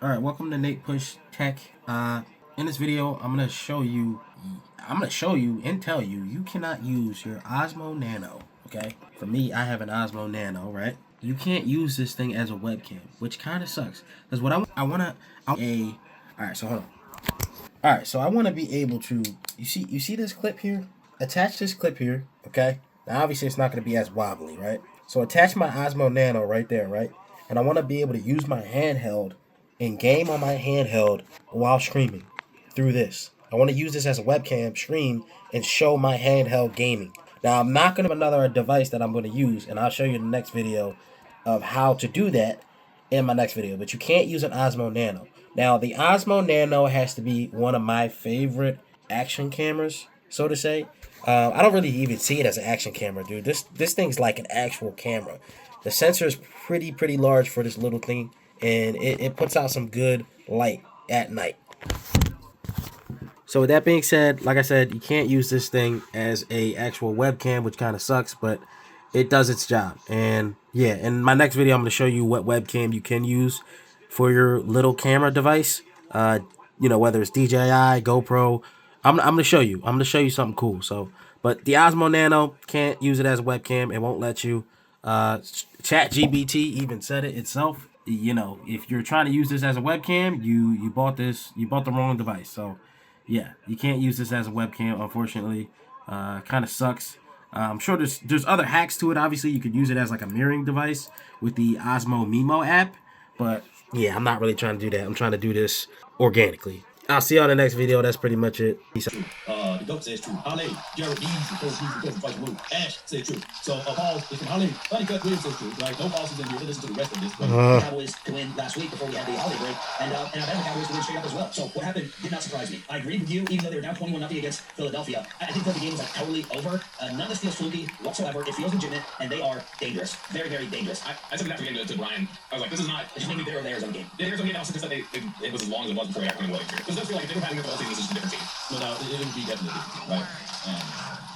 Alright, welcome to NatePushTech. In this video, I'm gonna show you and tell you you cannot use your OSMO Nano. Okay? For me, I have an OSMO Nano, right? You can't use this thing as a webcam, which kind of sucks. Because what Alright, so hold on. Alright, so I want to be able to, you see this clip here? Attach this clip here, okay? Now obviously it's not going to be as wobbly, right? So attach my OSMO Nano right there, right? And I want to be able to use my handheld and game on my handheld while streaming through this. I want to use this as a webcam, stream, and show my handheld gaming. Now I'm not going to have another device that I'm going to use, and I'll show you in the next video of how to do that in my next video. But you can't use an OSMO Nano. Now the OSMO Nano has to be one of my favorite action cameras, so to say. I don't really even see it as an action camera, dude. This thing's like an actual camera. The sensor is pretty large for this little thing, and it puts out some good light at night. So with that being said, like I said, you can't use this thing as a actual webcam, which kind of sucks, but it does its job. And yeah, in my next video, I'm going to show you what webcam you can use for your little camera device. You know, whether it's DJI, GoPro, I'm going to show you. I'm going to show you something cool. So, but the OSMO Nano, can't use it as a webcam. It won't let you. ChatGPT even said it itself. You know, if you're trying to use this as a webcam, you bought the wrong device. So yeah, you can't use this as a webcam, unfortunately. Kind of sucks. I'm sure there's other hacks to it. Obviously, you could use it as like a mirroring device with the Osmo Mimo app. But yeah, I'm not really trying to do that. I'm trying to do this organically. I'll see you on the next video. That's pretty much it. Peace out. The GOAT says true. Holly, Jared Eads, because fight move. Ash said true. So Paul is from Holly. Honeycutt Williams says true. Right? No Paul's in here to listen to the rest of this. But the Cowboys to win last week before we had the holiday break, and I bet the Cowboys to win straight up as well. So what happened did not surprise me. I agreed with you, even though they were down 21-0 against Philadelphia. I think that the game was like totally over. None of this feels fluky whatsoever. It feels legitimate, and they are dangerous. Very dangerous. I said that again to Brian. I was like, this is not. It's maybe there or there's on game. Yeah, there's on game. Also, just that it was as long as it was before they got winning Williams here. Because it does feel like if they were having it the whole season, this is a different team. No, it would be definitely right.